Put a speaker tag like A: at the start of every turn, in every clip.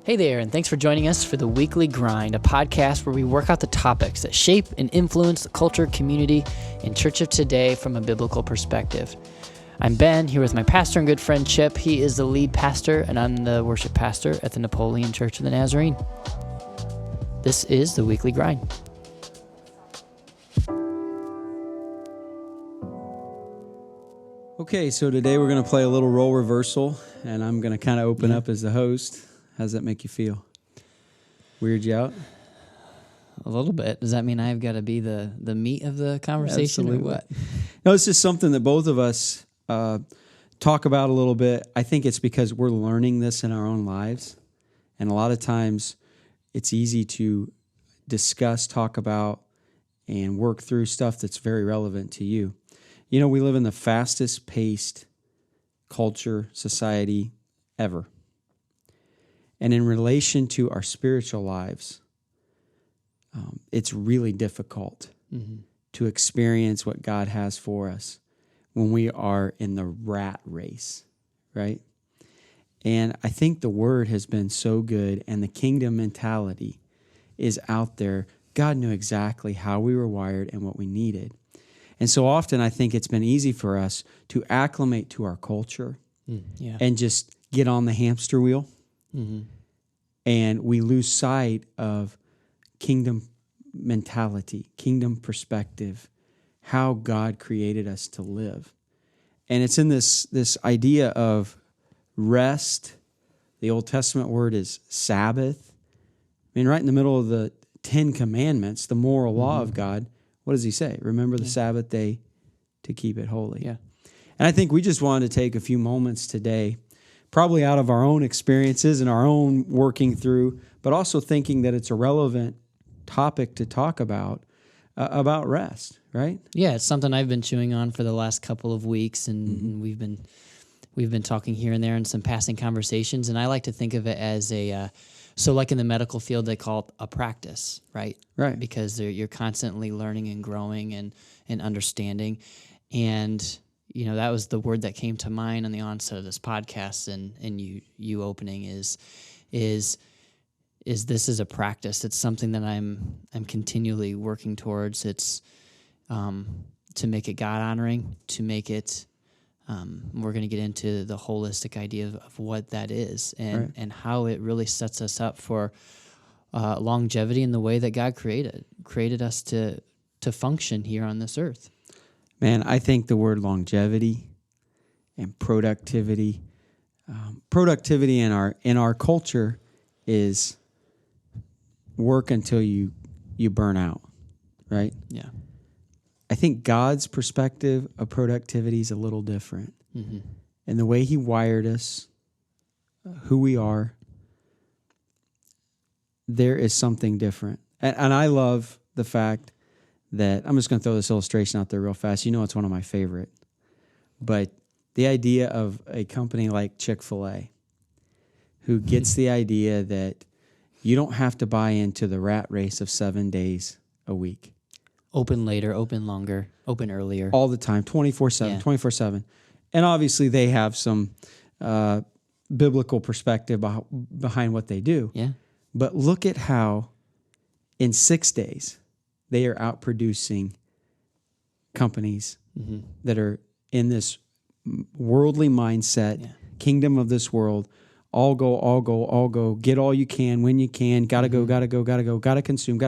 A: Hey there, and thanks for joining us for The Weekly Grind, a podcast where we work out the topics that shape and influence the culture, community, and church of today from a biblical perspective. I'm Ben, here with my pastor and good friend Chip. He is the lead pastor, and I'm the worship pastor at the Napoleon Church of the Nazarene. This is The Weekly Grind.
B: Okay, so today we're going to play a little role reversal, and I'm going to kind of open up as the host. How does that make you feel? Weird you out?
A: A little bit. Does that mean I've got to be the meat of the conversation or what?
B: No, it's just something that both of us talk about a little bit. I think it's because we're learning this in our own lives, and a lot of times it's easy to discuss, talk about, and work through stuff that's very relevant to you. You know, we live in the fastest paced culture, society ever. And in relation to our spiritual lives, it's really difficult to experience what God has for us when we are in the rat race, right? And I think the word has been so good, and the kingdom mentality is out there. God knew exactly how we were wired and what we needed. And so often I think it's been easy for us to acclimate to our culture and just get on the hamster wheel. And we lose sight of kingdom mentality, kingdom perspective, how God created us to live. And it's in this idea of rest. The Old Testament word is Sabbath. I mean, right in the middle of the 10 Commandments, the moral law of God, what does he say? Remember the Sabbath day to keep it holy. Yeah. And I think we just wanted to take a few moments today, probably out of our own experiences and our own working through, but also thinking that it's a relevant topic to talk about rest, right? Yeah,
A: it's something I've been chewing on for the last couple of weeks, and we've been talking here and there in some passing conversations, and I like to think of it as so like in the medical field, they call it a practice, right?
B: Right.
A: Because you're constantly learning and growing and understanding. And, you know, that was the word that came to mind on the onset of this podcast and you opening is this is a practice. It's something that I'm continually working towards. It's to make it God-honoring, to make it we're going to get into the holistic idea of what that is and how it really sets us up for longevity in the way that God created us to function here on this earth.
B: Man, I think the word longevity and productivity in our culture is work until you burn out, right?
A: Yeah.
B: I think God's perspective of productivity is a little different. And the way he wired us, who we are, there is something different. And I love the fact that, I'm just going to throw this illustration out there real fast. You know it's one of my favorite. But the idea of a company like Chick-fil-A who gets the idea that you don't have to buy into the rat race of 7 days a week.
A: Open later, open longer, open earlier.
B: All the time, 24/7, 24/7. And obviously they have some biblical perspective behind what they do.
A: Yeah.
B: But look at how in 6 days they are outproducing companies that are in this worldly mindset, kingdom of this world, all go, get all you can, when you can, gotta go, gotta consume,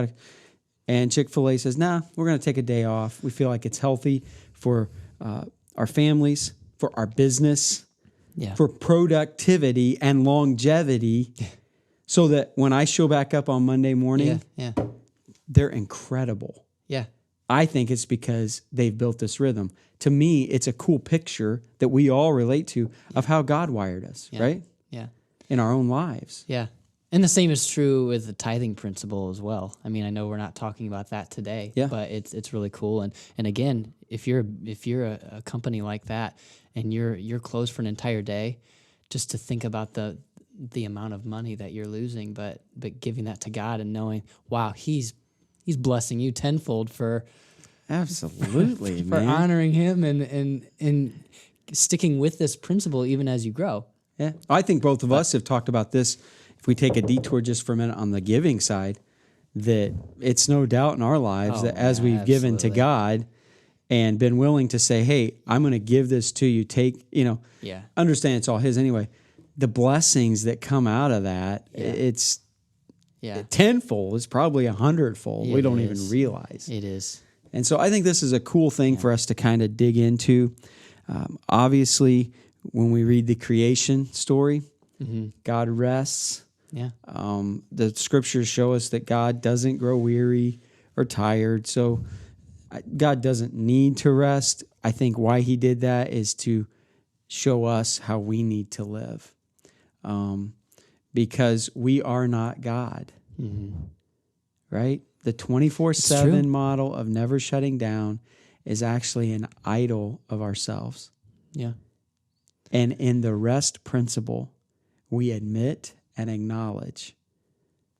B: And Chick-fil-A says, nah, we're going to take a day off. We feel like it's healthy for our families, for our business, for productivity and longevity, so that when I show back up on Monday morning, they're incredible.
A: Yeah.
B: I think it's because they've built this rhythm. To me, it's a cool picture that we all relate to of how God wired us, right?
A: Yeah.
B: In our own lives.
A: Yeah. And the same is true with the tithing principle as well. I mean, I know we're not talking about that today, but it's really cool. And again, if you're a company like that and you're closed for an entire day, just to think about the amount of money that you're losing, but giving that to God and knowing, wow, He's blessing you tenfold for
B: absolutely
A: for honoring Him and sticking with this principle even as you grow.
B: Yeah, I think both of us have talked about this. if we take a detour just for a minute on the giving side, that it's no doubt in our lives that as we've given to God and been willing to say, hey, I'm going to give this to you, understand it's all his anyway. The blessings that come out of that, it's tenfold. It's probably 100-fold. We don't even realize.
A: It is.
B: And so I think this is a cool thing for us to kind of dig into. Obviously, when we read the creation story, God rests.
A: Yeah.
B: The scriptures show us that God doesn't grow weary or tired. So God doesn't need to rest. I think why he did that is to show us how we need to live. Because we are not God. Right? The 24/7 model of never shutting down is actually an idol of ourselves.
A: Yeah.
B: And in the rest principle, we admit and acknowledge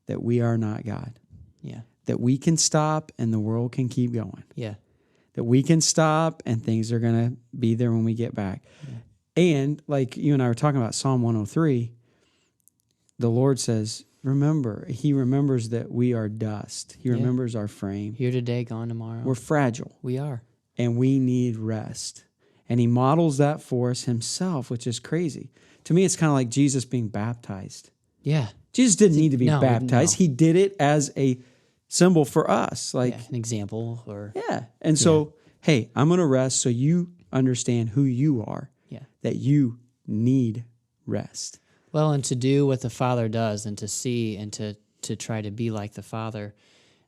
B: that we are not God.
A: Yeah.
B: That we can stop and the world can keep going.
A: Yeah.
B: That we can stop and things are going to be there when we get back. Yeah. And like you and I were talking about Psalm 103, the Lord says, remember, he remembers that we are dust. He remembers our frame.
A: Here today, gone tomorrow.
B: We're fragile.
A: We are.
B: And we need rest. And he models that for us himself, which is crazy. To me, it's kind of like Jesus being baptized.
A: Yeah.
B: Jesus didn't need to be baptized. No. He did it as a symbol for us. Like
A: an example.
B: And so, hey, I'm going to rest so you understand who you are.
A: Yeah. That
B: you need rest.
A: Well, and to do what the Father does and to see and to try to be like the Father,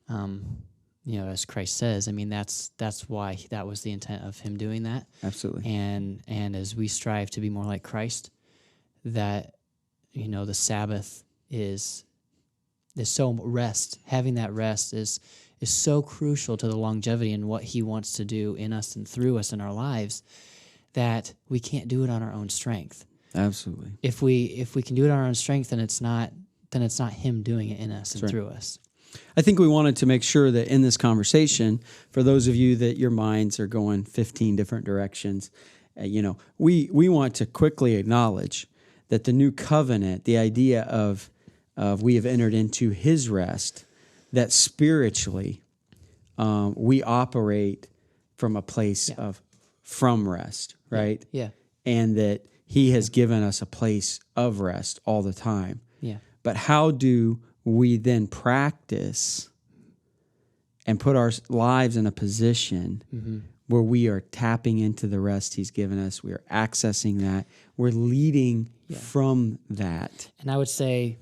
A: as Christ says, I mean, that's why that was the intent of him doing that.
B: Absolutely.
A: And as we strive to be more like Christ, that, the Sabbath is so rest. Having that rest is so crucial to the longevity and what he wants to do in us and through us in our lives that we can't do it on our own strength.
B: Absolutely.
A: If we can do it on our own strength, then it's not him doing it in us and through us.
B: I think we wanted to make sure that in this conversation, for those of you that your minds are going 15 different directions, we want to quickly acknowledge that the new covenant, the idea of we have entered into his rest, that spiritually we operate from a place from rest, right?
A: Yeah.
B: And that he has given us a place of rest all the time.
A: Yeah.
B: But how do we then practice and put our lives in a position where we are tapping into the rest he's given us? We are accessing that. We're leading from that.
A: And I would say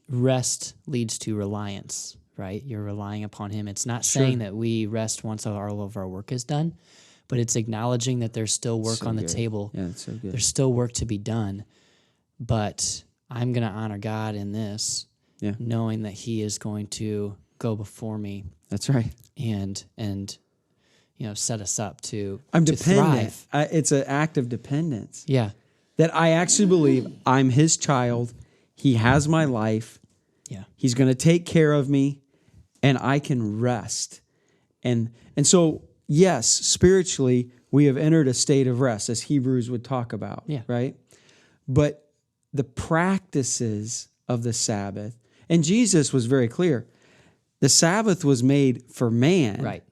A: rest leads to reliance, right? You're relying upon him. It's not saying that we rest once all of our work is done, but it's acknowledging that there's still work on the table.
B: Yeah, it's so good.
A: There's still work to be done, but I'm going to honor God in this, knowing that he is going to go before me.
B: That's right.
A: And set us up to
B: I'm
A: to
B: dependent.
A: thrive.
B: It's an act of dependence.
A: Yeah.
B: That I actually believe I'm his child. He has my life.
A: Yeah.
B: He's going to take care of me, and I can rest. And so, yes, spiritually, we have entered a state of rest, as Hebrews would talk about, right? But the practices of the Sabbath, and Jesus was very clear, the Sabbath was made for man,
A: right?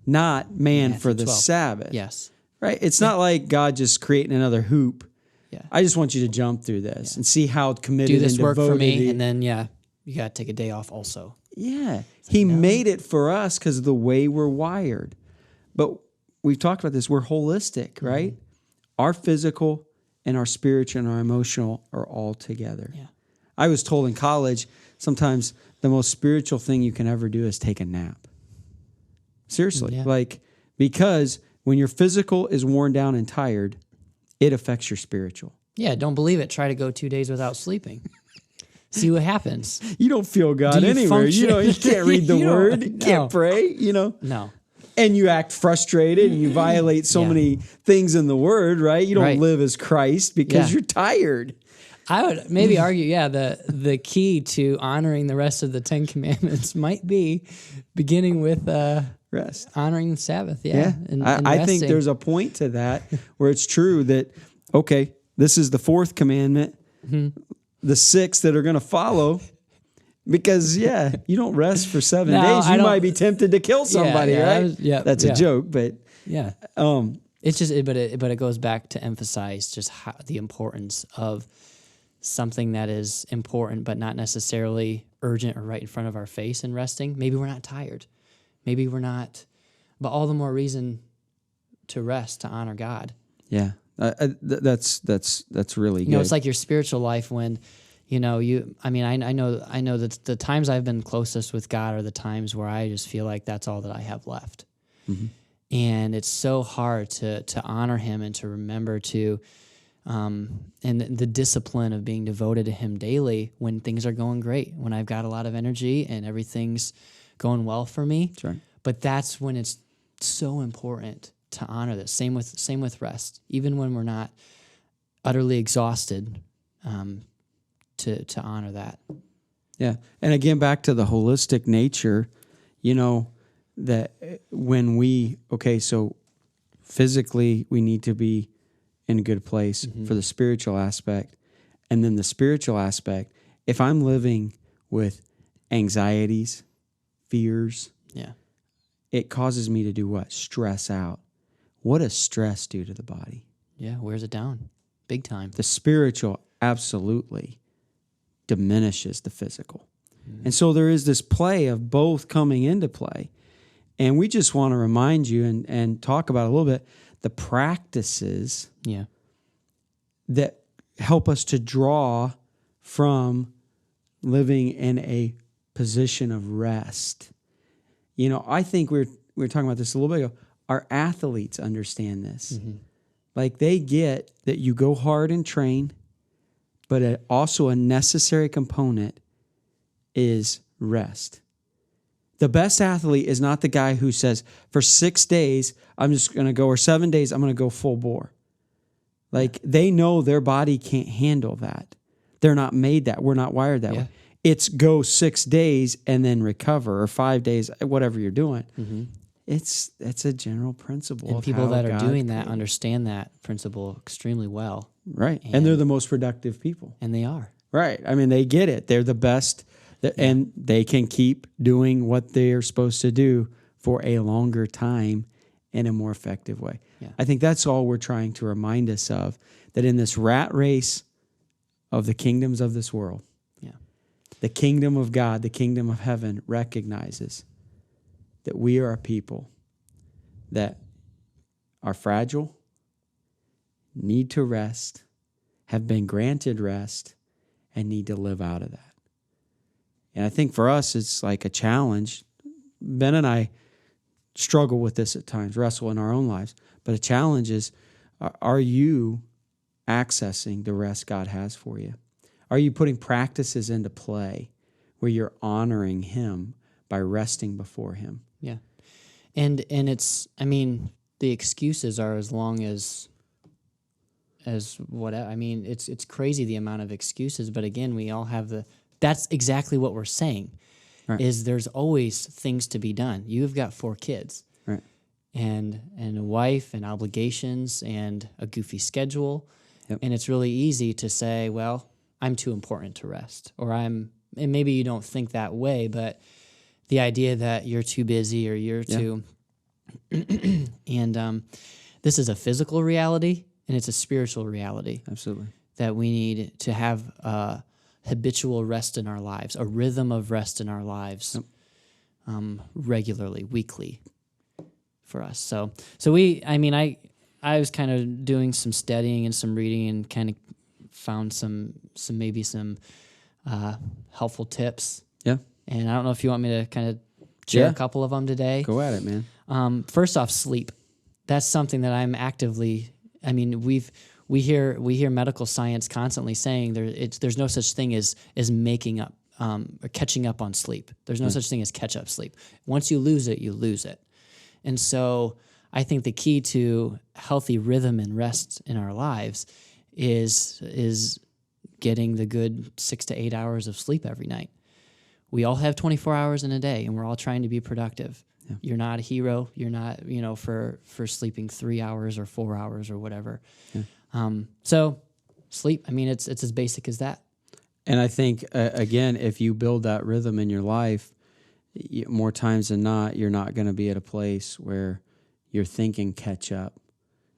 B: Not man
A: Matthew
B: for the
A: 12.
B: Sabbath.
A: Yes.
B: Right? It's not like God just creating another hoop.
A: Yeah.
B: I just want you to jump through this and see how committed
A: do this
B: and
A: work for me,
B: devoted
A: and then you got to take a day off also.
B: Yeah. He made it for us because of the way we're wired. But we've talked about this. We're holistic, right? Our physical and our spiritual and our emotional are all together.
A: Yeah.
B: I was told in college, sometimes the most spiritual thing you can ever do is take a nap. Seriously. Because when your physical is worn down and tired, it affects your spiritual.
A: Yeah, don't believe it. Try to go 2 days without sleeping. See what happens.
B: You don't feel God anywhere. You can't read the word. You can't pray,
A: No.
B: And you act frustrated and you violate so many things in the word, right? You don't live as Christ because you're tired.
A: I would maybe argue, the key to honoring the rest of the 10 Commandments might be beginning with
B: rest,
A: honoring the Sabbath. Yeah. And
B: I think there's a point to that where it's true that, okay, this is the fourth commandment. the 6 that are going to follow. Because you don't rest for 7 days. You might be tempted to kill somebody, right? That's a joke, but
A: yeah. It's just, but it goes back to emphasize just how the importance of something that is important, but not necessarily urgent or right in front of our face and resting. Maybe we're not tired. Maybe we're not, but all the more reason to rest, to honor God.
B: Yeah, that's really good.
A: It's like your spiritual life when, I know that the times I've been closest with God are the times where I just feel like that's all that I have left. Mm-hmm. And it's so hard to honor him and to remember to, and the discipline of being devoted to him daily when things are going great, when I've got a lot of energy and everything's going well for me.
B: Sure.
A: But that's when it's so important to honor this. Same with rest, even when we're not utterly exhausted, to honor that.
B: Yeah. And again, back to the holistic nature, that when so physically we need to be in a good place for the spiritual aspect. And then the spiritual aspect, if I'm living with anxieties, fears, it causes me to do what? Stress out. What does stress do to the body?
A: Yeah, wears it down big time.
B: The spiritual absolutely diminishes the physical. Mm-hmm. And so there is this play of both coming into play. And we just want to remind you and talk about a little bit the practices that help us to draw from living in a position of rest. I think we were talking about this a little bit ago. Our athletes understand this. Mm-hmm. Like they get that you go hard and train, but also a necessary component is rest. The best athlete is not the guy who says, for 6 days, I'm just going to go, or 7 days, I'm going to go full bore. Like they know their body can't handle that. They're not made that. We're not wired that way. It's go 6 days and then recover, or 5 days, whatever you're doing. Mm-hmm. It's a general principle.
A: And people that are doing that understand that principle extremely well.
B: Right. And they're the most productive people.
A: And they are.
B: Right. I mean, they get it. They're the best, and they can keep doing what they're supposed to do for a longer time in a more effective way. Yeah. I think that's all we're trying to remind us of, that in this rat race of the kingdoms of this world, the kingdom of God, the kingdom of heaven recognizes that we are a people that are fragile, need to rest, have been granted rest, and need to live out of that. And I think for us, it's like a challenge. Ben and I struggle with this at times, wrestle in our own lives. But a challenge is, are you accessing the rest God has for you? Are you putting practices into play where you're honoring him by resting before him?
A: Yeah. And it's, the excuses are as long as what, it's crazy the amount of excuses, but again, we all have that's exactly what we're saying, right? Is there's always things to be done. You've got 4 kids.
B: Right.
A: And a wife and obligations and a goofy schedule. Yep. And it's really easy to say, well, I'm too important to rest, and maybe you don't think that way, but the idea that you're too busy or you're too, and this is a physical reality and it's a spiritual reality.
B: Absolutely.
A: That we need to have a habitual rest in our lives, a rhythm of rest in our lives, regularly, weekly for us. So I was kind of doing some studying and some reading and kind of found some helpful tips. Yeah. And I don't know if you want me to kind of share a couple of them today.
B: Go at it, man.
A: First off, sleep. That's something that I'm actively. We hear medical science constantly saying there's no such thing as making up or catching up on sleep. There's no such thing as catch up sleep. Once you lose it, you lose it. And so I think the key to healthy rhythm and rest in our lives is getting the good 6 to 8 hours of sleep every night. We all have 24 hours in a day, and we're all trying to be productive. Yeah. You're not a hero. You're not, for sleeping 3 hours or 4 hours or whatever. Yeah. So sleep, it's as basic as that.
B: And I think, again, if you build that rhythm in your life, more times than not, you're not going to be at a place where you're thinking catch up.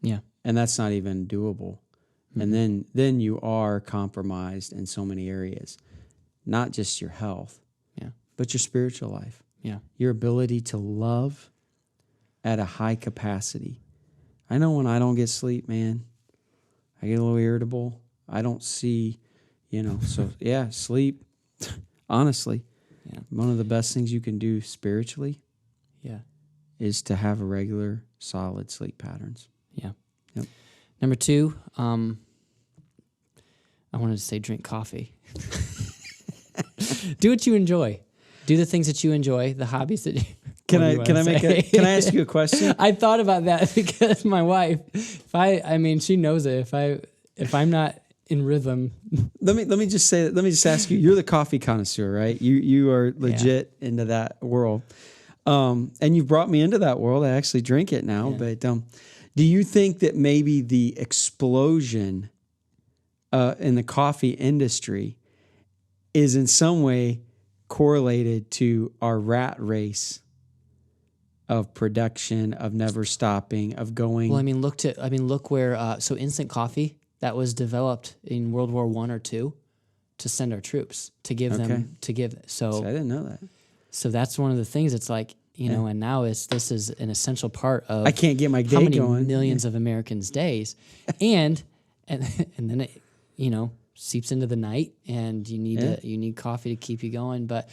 A: Yeah.
B: And that's not even doable. And then you are compromised in so many areas, not just your health, but your spiritual life.
A: Yeah.
B: Your ability to love at a high capacity. I know when I don't get sleep, man, I get a little irritable. I don't see, so sleep, honestly, one of the best things you can do spiritually is to have a regular, solid sleep patterns.
A: Yeah.
B: Yep.
A: Number 2, I wanted to say drink coffee. Do what you enjoy. Do the things that you enjoy, the hobbies that you...
B: Can I ask you a question?
A: I thought about that because my wife, she knows it. If I'm not in rhythm.
B: Let me just ask you, you're the coffee connoisseur, right? You are legit into that world. And you've brought me into that world. I actually drink it now, but do you think that maybe the explosion in the coffee industry is in some way correlated to our rat race of production, of never stopping, of going?
A: Well, look where so instant coffee that was developed in World War I or II to send our troops to give them to give. So
B: I didn't know that.
A: So that's one of the things. It's like and now this is an essential part of.
B: I can't get my day
A: how many
B: going.
A: Millions of Americans' days, and then it seeps into the night, and you need coffee to keep you going. But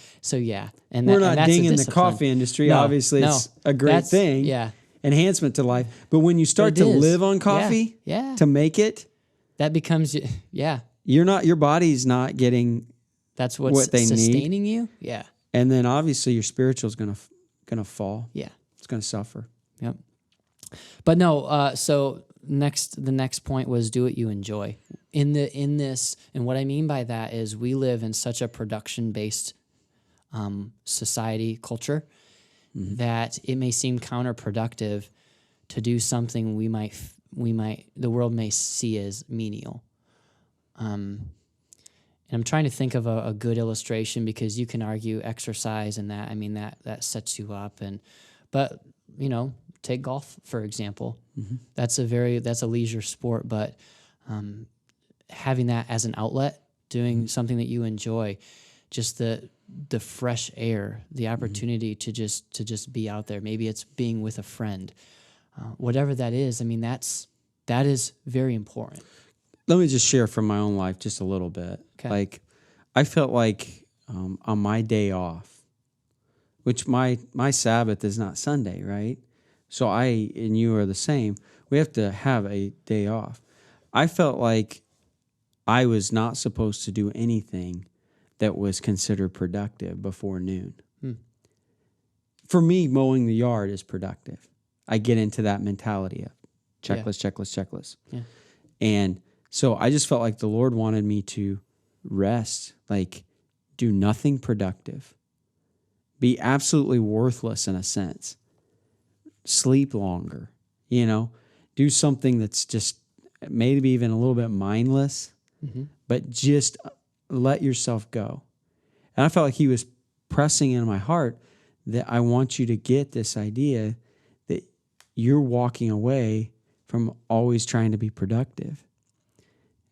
A: and
B: we're not
A: that's
B: dinging the coffee industry.
A: No,
B: obviously, it's a great thing.
A: Yeah,
B: enhancement to life. But when you start to live on coffee, to make it,
A: that becomes
B: you're not. Your body's not getting.
A: That's what they sustaining need. You. Yeah,
B: and then obviously your spiritual is gonna fall.
A: Yeah,
B: it's gonna suffer.
A: Yep. But no. So the next point was do what you enjoy. In this, and what I mean by that is we live in such a production-based society culture that it may seem counterproductive to do something the world may see as menial. And I'm trying to think of a good illustration because you can argue exercise and that sets you up but take golf for example. That's a leisure sport, but having that as an outlet, doing something that you enjoy, just the fresh air, the opportunity to just be out there. Maybe it's being with a friend, whatever that is. That is very important.
B: Let me just share from my own life just a little bit.
A: Okay.
B: Like I felt like on my day off, which my Sabbath is not Sunday, right? So I and you are the same. We have to have a day off. I felt like I was not supposed to do anything that was considered productive before noon. For me, mowing the yard is productive. I get into that mentality of checklist. Yeah. And so I just felt like the Lord wanted me to rest, like do nothing productive, be absolutely worthless in a sense, sleep longer, do something that's just maybe even a little bit mindless, but just let yourself go. And I felt like he was pressing in my heart that I want you to get this idea that you're walking away from always trying to be productive.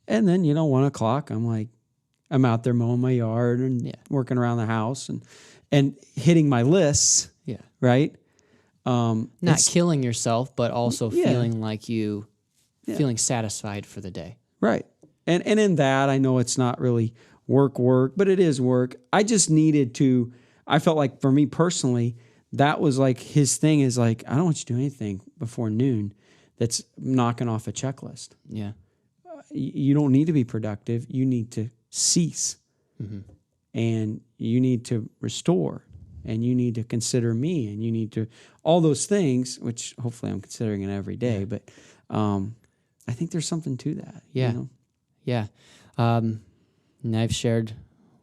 B: And then, 1 o'clock, I'm out there mowing my yard and working around the house and hitting my lists. Yeah. Right.
A: Not killing yourself, but also feeling like feeling satisfied for the day.
B: Right. And in that, I know it's not really work, but it is work. I just needed to, I felt like for me personally, that was like his thing is like, I don't want you to do anything before noon that's knocking off a checklist.
A: Yeah.
B: You don't need to be productive. You need to cease. And you need to restore. And you need to consider me. And you need to, all those things, which hopefully I'm considering it every day. But I think there's something to that.
A: Yeah. Yeah. And I've shared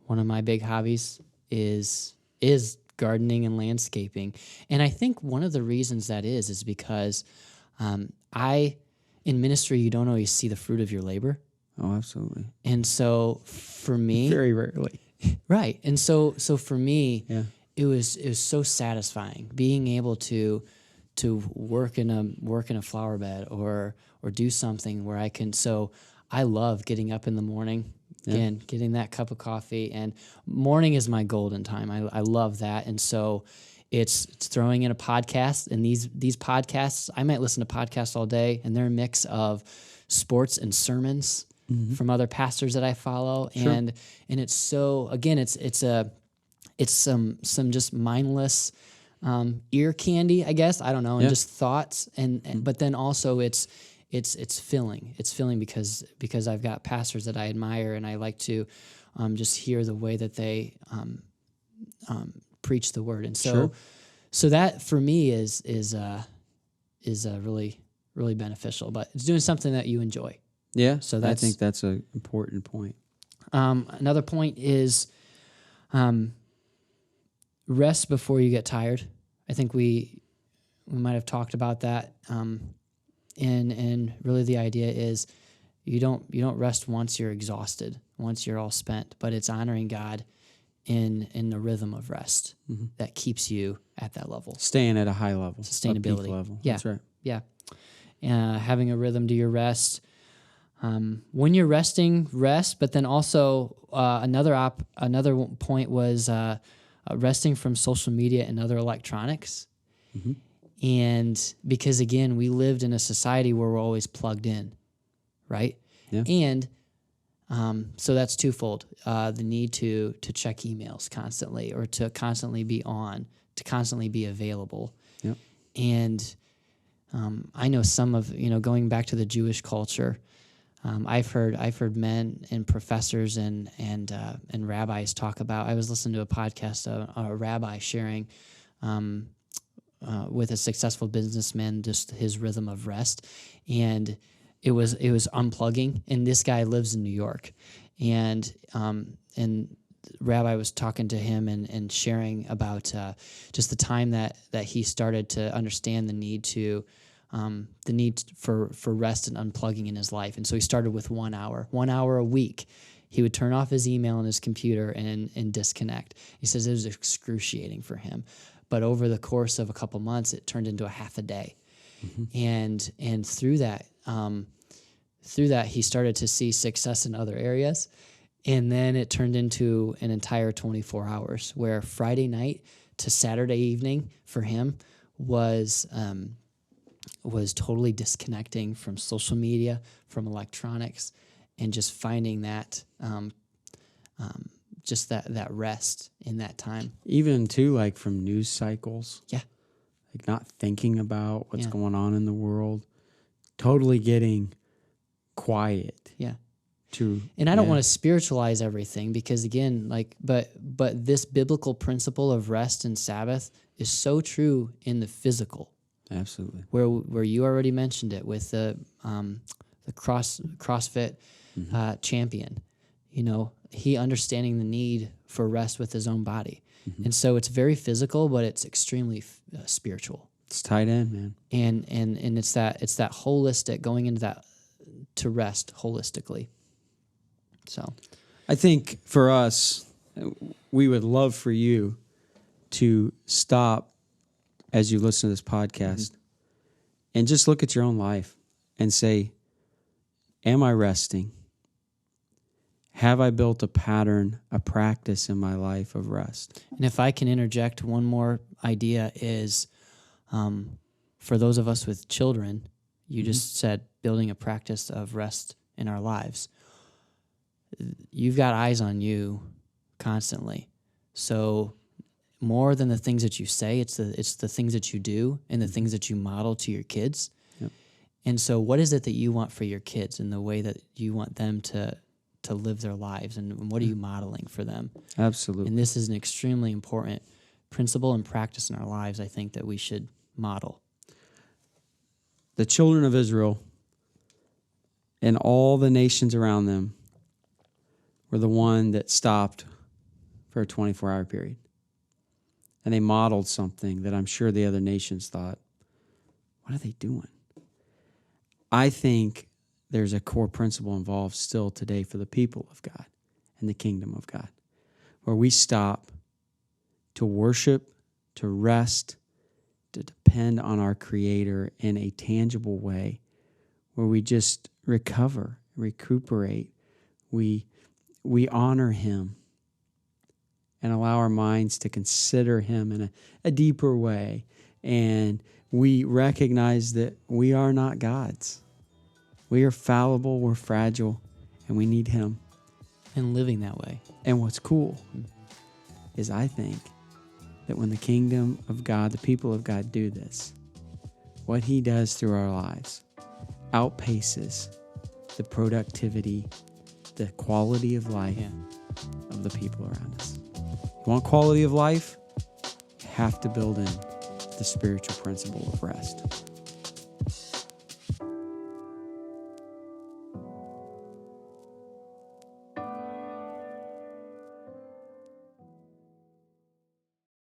A: one of my big hobbies is gardening and landscaping. And I think one of the reasons that is because in ministry, you don't always see the fruit of your labor.
B: Oh, absolutely.
A: And so for me,
B: Very rarely.
A: right. And so for me,
B: Yeah.
A: it was so satisfying being able to work in a flower bed or do something where I can. So I love getting up in the morning, again, getting that cup of coffee, and morning is my golden time. I love that. And so it's throwing in a podcast, and these podcasts, I might listen to podcasts all day, and they're a mix of sports and sermons from other pastors that I follow.
B: Sure.
A: And it's so, again, it's some just mindless ear candy, I guess. I don't know, and just thoughts, and but then also it's filling. It's filling because I've got pastors that I admire, and I like to just hear the way that they preach the word, and so that for me is really really beneficial. But it's doing something that you enjoy.
B: Yeah.
A: So
B: I think that's an important point.
A: Another point is rest before you get tired. I think we might have talked about that. And really the idea is you don't rest once you're exhausted, once you're all spent, but it's honoring God in the rhythm of rest that keeps you at that level.
B: Staying at a high level.
A: Sustainability.
B: A peak level.
A: Yeah.
B: That's right.
A: Yeah. Having a rhythm to your rest. When you're resting, rest, but then also another point was resting from social media and other electronics. And because, again, we lived in a society where we're always plugged in, right?
B: Yeah.
A: And so that's twofold. The need to check emails constantly, or to constantly be on, to constantly be available.
B: Yep.
A: And I know some of, going back to the Jewish culture, I've heard men and professors and rabbis talk about. I was listening to a podcast, a rabbi sharing with a successful businessman just his rhythm of rest, and it was unplugging. And this guy lives in New York, and Rabbi was talking to him and sharing about just the time that he started to understand the need for rest and unplugging in his life. And so he started with 1 hour a week. He would turn off his email and his computer and disconnect. He says it was excruciating for him. But over the course of a couple months, it turned into a half a day. And through that, he started to see success in other areas. And then it turned into an entire 24 hours, where Friday night to Saturday evening for him was totally disconnecting from social media, from electronics, and just finding that just that rest in that time.
B: Even too, like from news cycles.
A: Yeah.
B: Like not thinking about what's going on in the world. Totally getting quiet.
A: Yeah.
B: And
A: I don't want to spiritualize everything, because again, but this biblical principle of rest and Sabbath is so true in the physical.
B: Absolutely.
A: Where you already mentioned it with the CrossFit champion, he understanding the need for rest with his own body, and so it's very physical, but it's extremely spiritual.
B: It's tied in, man.
A: And it's that holistic, going into that to rest holistically. So,
B: I think for us, we would love for you to stop as you listen to this podcast and just look at your own life and say, am I resting? Have I built a pattern, a practice in my life of rest?
A: And if I can interject one more idea is, for those of us with children, you just said building a practice of rest in our lives. You've got eyes on you constantly. So more than the things that you say, it's the things that you do and the things that you model to your kids.
B: Yep. And
A: so what is it that you want for your kids, and the way that you want them to live their lives, and what are you modeling for them?
B: Absolutely.
A: And this is an extremely important principle and practice in our lives, I think, that we should model.
B: The children of Israel and all the nations around them were the one that stopped for a 24-hour period. And they modeled something that I'm sure the other nations thought, what are they doing? I think there's a core principle involved still today for the people of God and the kingdom of God, where we stop to worship, to rest, to depend on our Creator in a tangible way, where we just recover, recuperate, we honor Him and allow our minds to consider Him in a deeper way. And we recognize that we are not gods. We are fallible, we're fragile, and we need Him.
A: And living that way.
B: And what's cool is I think that when the kingdom of God, the people of God do this, what He does through our lives outpaces the productivity, the quality of life of the people around us. You want quality of life? You have to build in the spiritual principle of rest.